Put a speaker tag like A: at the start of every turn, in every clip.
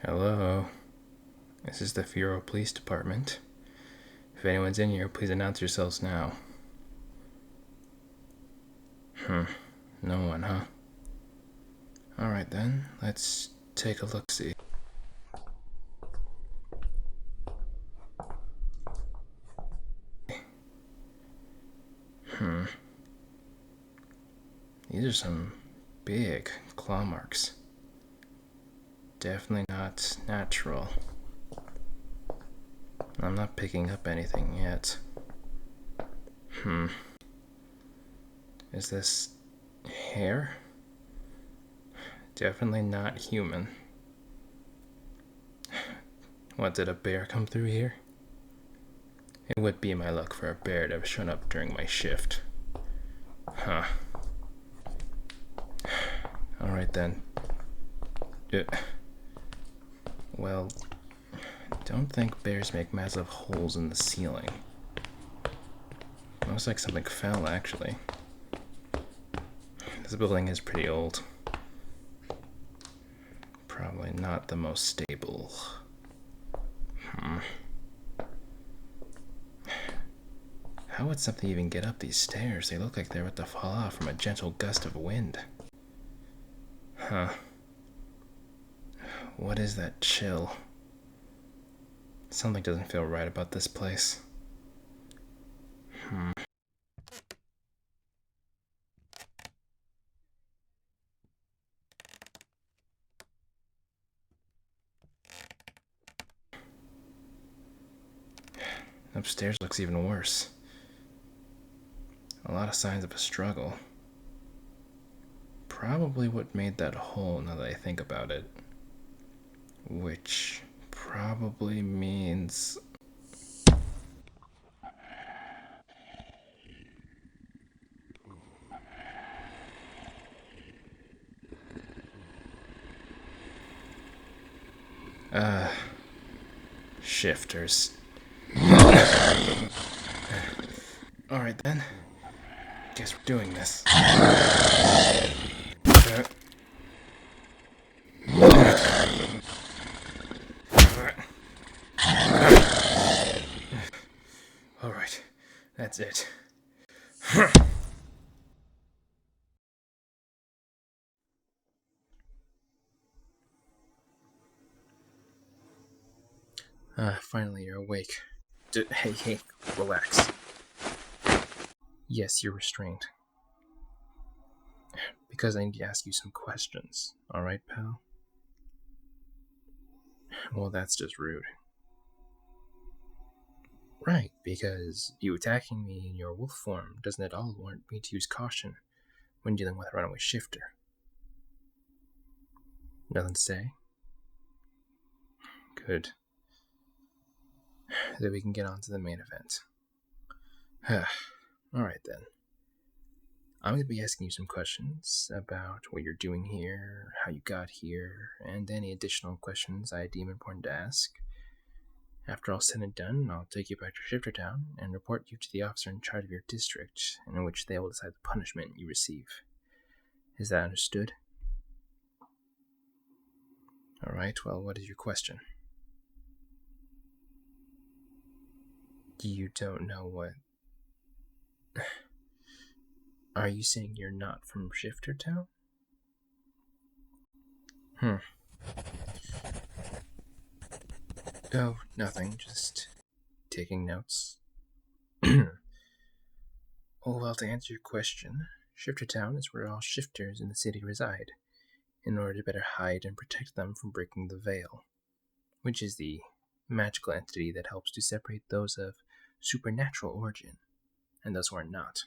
A: Hello, this is the Furo Police Department. If anyone's in here, please announce yourselves now. No one, huh? Alright then, let's take a look-see. These are some big claw marks. Definitely not natural. I'm not picking up anything yet. Is this hair? Definitely not human. What, did a bear come through here? It would be my luck for a bear to have shown up during my shift. Huh. Alright then. Well, don't think bears make massive holes in the ceiling. Looks like something fell, actually. This building is pretty old. Probably not the most stable. How would something even get up these stairs? They look like they're about to fall off from a gentle gust of wind. Huh. What is that chill? Something doesn't feel right about this place. Upstairs looks even worse. A lot of signs of a struggle. Probably what made that hole, now that I think about it. Which probably means... shifters. Alright then. Guess we're doing this. Alright, that's it. Finally you're awake. Hey, relax. Yes, you're restrained. Because I need to ask you some questions. Alright, pal? Well, that's just rude. Right, because you attacking me in your wolf form doesn't at all warrant me to use caution when dealing with a runaway shifter. Nothing to say? Good. Then we can get on to the main event. Alright then. I'm going to be asking you some questions about what you're doing here, how you got here, and any additional questions I deem important to ask. After all said and done, I'll take you back to Shifter Town and report you to the officer in charge of your district, in which they will decide the punishment you receive. Is that understood? Alright, well, what is your question? You don't know what... Are you saying you're not from Shifter Town? Oh, nothing, just taking notes. Well, to answer your question, Shifter Town is where all shifters in the city reside, in order to better hide and protect them from breaking the veil, which is the magical entity that helps to separate those of supernatural origin and those who are not.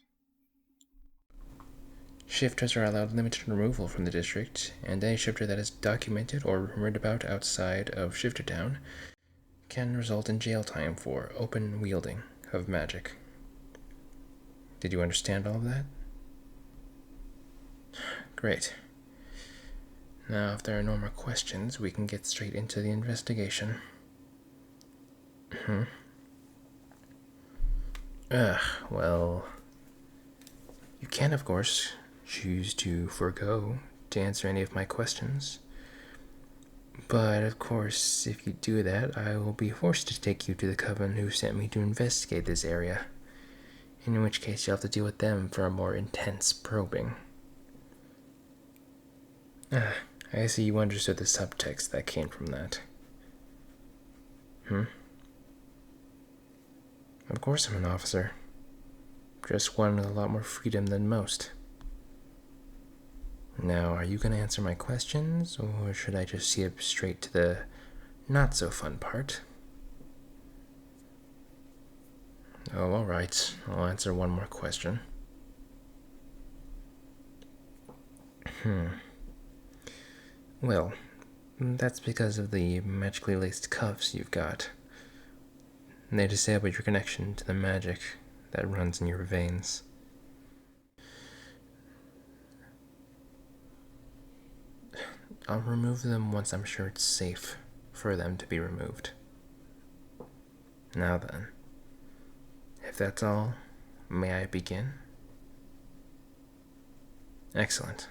A: Shifters are allowed limited removal from the district, and any shifter that is documented or rumored about outside of Shifter Town can result in jail time for open wielding of magic. Did you understand all of that? Great. Now, if there are no more questions, we can get straight into the investigation. Well, you can, of course, choose to forego to answer any of my questions. But, of course, if you do that, I will be forced to take you to the coven who sent me to investigate this area. In which case, you'll have to deal with them for a more intense probing. I see you understood the subtext that came from that. Of course I'm an officer. Just one with a lot more freedom than most. Now, are you going to answer my questions, or should I just skip straight to the not-so-fun part? Oh, alright. I'll answer one more question. Well, that's because of the magically laced cuffs you've got. They disable your connection to the magic that runs in your veins. I'll remove them once I'm sure it's safe for them to be removed. Now then, if that's all, may I begin? Excellent.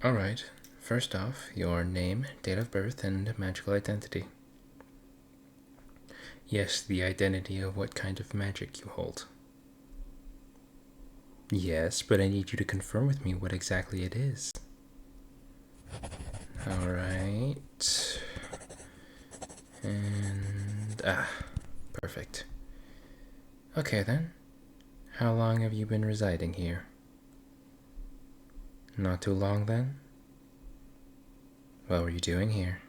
A: Alright, first off, your name, date of birth, and magical identity. Yes, the identity of what kind of magic you hold. Yes, but I need you to confirm with me what exactly it is. Alright. And... perfect. Okay then. How long have you been residing here? Not too long then? What were you doing here?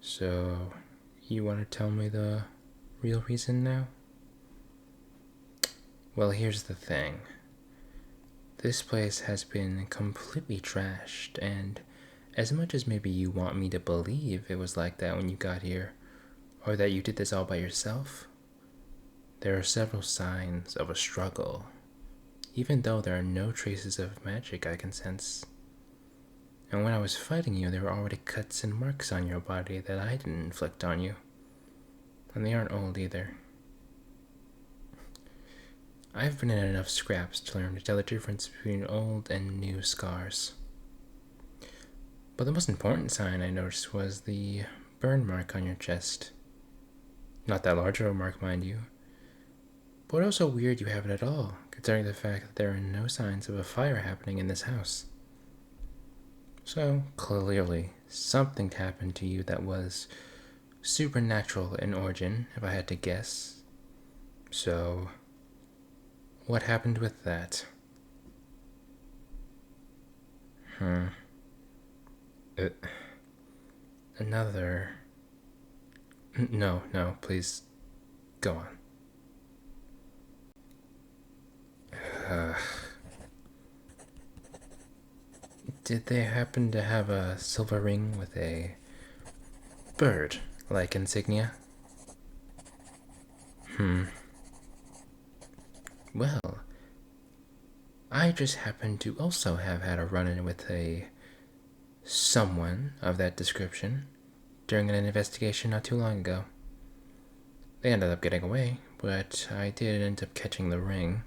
A: So, you want to tell me the real reason now? Well, here's the thing. This place has been completely trashed, and as much as maybe you want me to believe it was like that when you got here, or that you did this all by yourself, there are several signs of a struggle, even though there are no traces of magic I can sense. And when I was fighting you, there were already cuts and marks on your body that I didn't inflict on you. And they aren't old either. I've been in enough scraps to learn to tell the difference between old and new scars. But the most important sign I noticed was the burn mark on your chest. Not that large of a mark, mind you. But also weird you have it at all, considering the fact that there are no signs of a fire happening in this house. So, clearly, something happened to you that was supernatural in origin, if I had to guess. So, what happened with that? Another... No, please, go on. Did they happen to have a silver ring with a bird-like insignia? Well, I just happen to also have had a run-in with someone of that description during an investigation not too long ago. They ended up getting away, but I did end up catching the ring.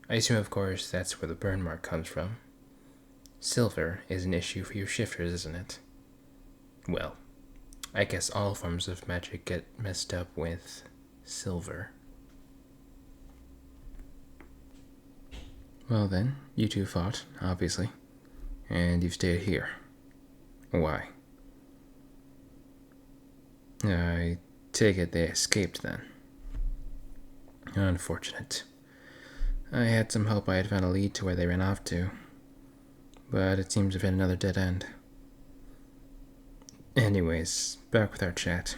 A: I assume, of course, that's where the burn mark comes from. Silver is an issue for your shifters, isn't it? Well, I guess all forms of magic get messed up with silver. Well then, you two fought, obviously, and you've stayed here. Why? I take it they escaped then. Unfortunate. I had some hope I had found a lead to where they ran off to, but it seems to have been another dead end. Anyways, back with our chat.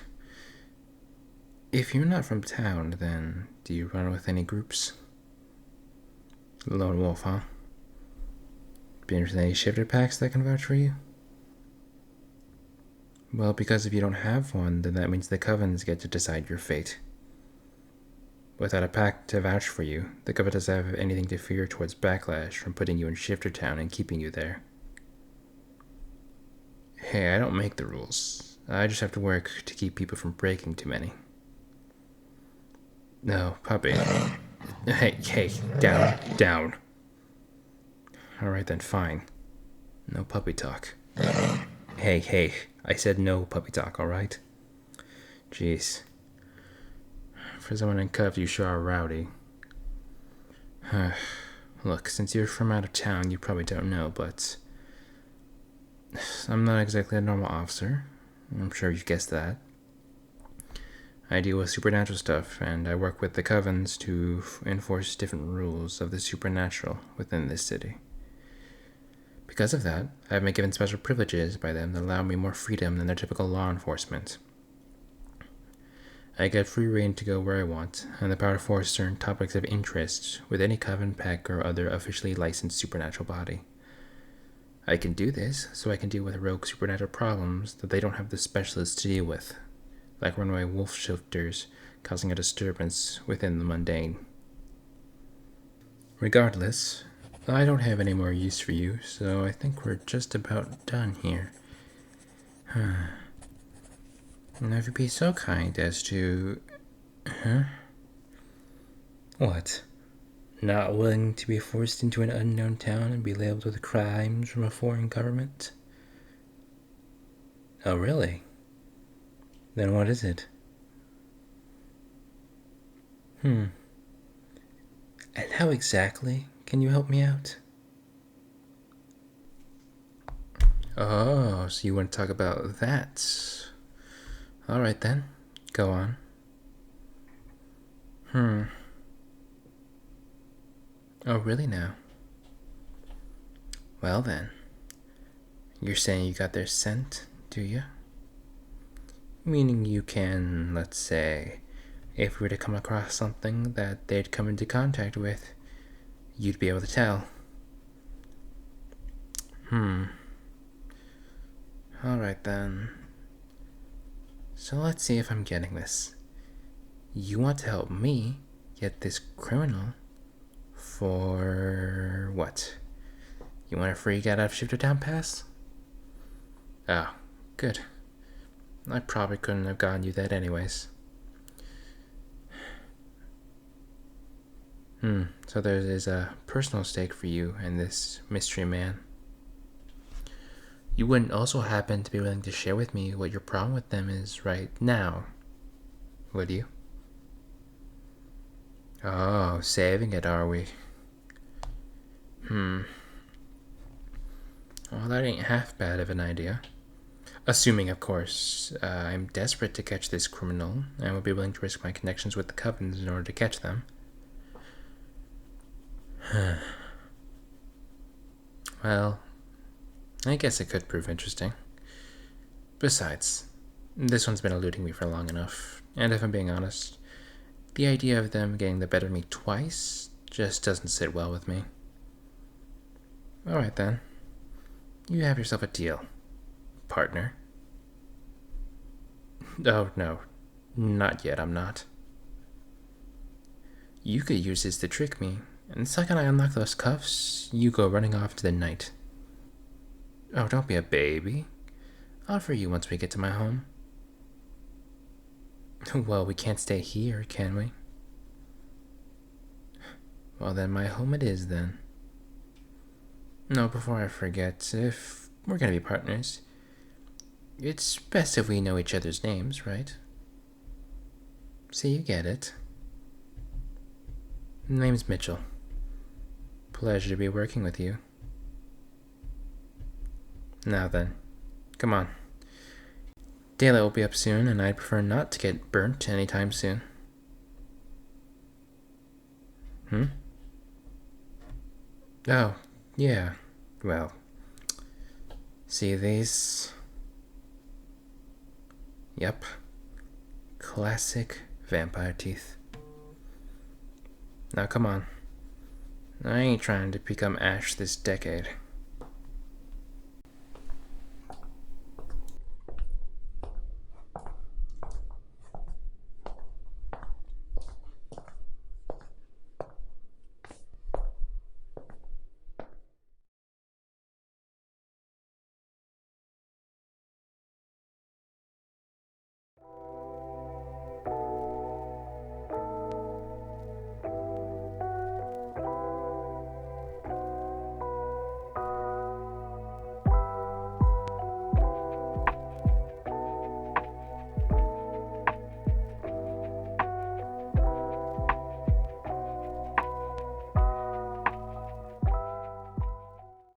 A: If you're not from town, then do you run with any groups? Lone wolf, huh? Been with any shifter packs that can vouch for you? Well, because if you don't have one, then that means the covens get to decide your fate. Without a pack to vouch for you, the coven doesn't have anything to fear towards backlash from putting you in shifter town and keeping you there. Hey, I don't make the rules. I just have to work to keep people from breaking too many. No, puppy. Hey, down. Alright then, fine. No puppy talk. Hey, I said no puppy talk, alright? Jeez. For someone in cuffs, you sure are rowdy. Look, since you're from out of town, you probably don't know, but I'm not exactly a normal officer. I'm sure you've guessed that. I deal with supernatural stuff, and I work with the covens to enforce different rules of the supernatural within this city. Because of that, I've been given special privileges by them that allow me more freedom than their typical law enforcement. I get free reign to go where I want, and the power to force certain topics of interest with any coven, pack, or other officially licensed supernatural body. I can do this so I can deal with rogue supernatural problems that they don't have the specialists to deal with, like runaway wolf shifters causing a disturbance within the mundane. Regardless, I don't have any more use for you, so I think we're just about done here. Now if you'd be so kind as to... What? Not willing to be forced into an unknown town and be labeled with crimes from a foreign government? Oh, really? Then what is it? And how exactly can you help me out? Oh, so you want to talk about that? Alright then, go on. Oh, really now? Well then, you're saying you got their scent, do you? Meaning you can, let's say, if we were to come across something that they'd come into contact with, you'd be able to tell. Alright then. So let's see if I'm getting this. You want to help me get this criminal for what? You want a free get out of Shifter Town pass? Oh, good. I probably couldn't have gotten you that anyways. So there is a personal stake for you and this mystery man. You wouldn't also happen to be willing to share with me what your problem with them is right now, would you? Oh, saving it, are we? Well, that ain't half bad of an idea. Assuming, of course, I'm desperate to catch this criminal and will be willing to risk my connections with the covens in order to catch them. Well, I guess it could prove interesting. Besides, this one's been eluding me for long enough, and if I'm being honest, the idea of them getting the better of me twice just doesn't sit well with me. Alright then, you have yourself a deal, partner. Oh no, not yet, I'm not. You could use this to trick me, and the second I unlock those cuffs, you go running off to the night. Oh, don't be a baby. I'll offer you once we get to my home. Well, we can't stay here, can we? Well, then my home it is, then. No, before I forget, if we're gonna be partners, it's best if we know each other's names, right? So you get it. Name's Mitchell. Pleasure to be working with you. Now then, come on. Daylight will be up soon, and I'd prefer not to get burnt anytime soon. Oh, yeah. Well, see these? Yep. Classic vampire teeth. Now come on. I ain't trying to become Ash this decade.